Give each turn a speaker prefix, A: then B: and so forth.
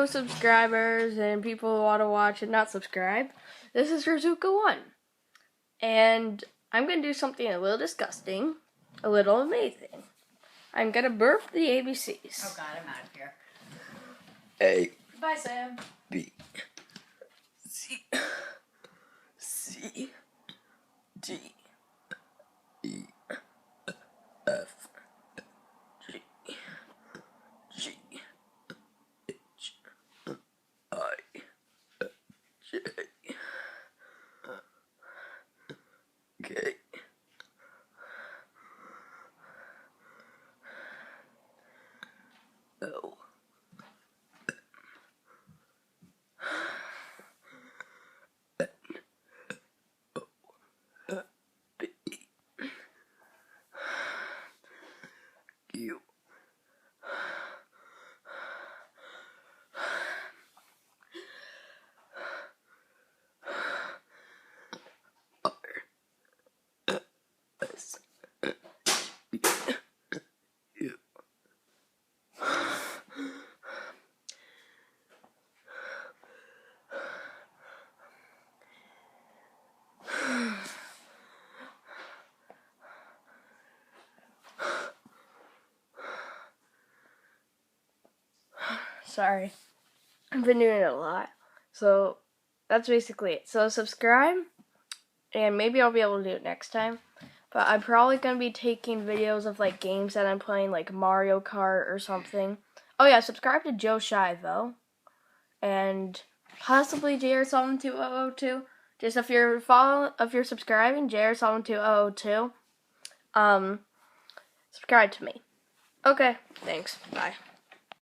A: subscribers and people who want to watch and not subscribe. This is Rizuka1. And I'm going to do something a little disgusting, a little amazing. I'm going to burp the ABCs.
B: Oh God, I'm out of here.
C: A.
B: Bye, Sam.
C: B. C. C. D. E. F. G. G. H. I. J. K. L. B. Q. R. S. T. U.
A: Sorry. I've been doing it a lot. So that's basically it. So subscribe, and maybe I'll be able to do it next time. But I'm probably going to be taking videos of like games that I'm playing, like Mario Kart or something. Oh yeah, subscribe to Joe Shy though. And possibly JR72002. Just if you're subscribing, JR72002, subscribe to me. Okay, thanks. Bye.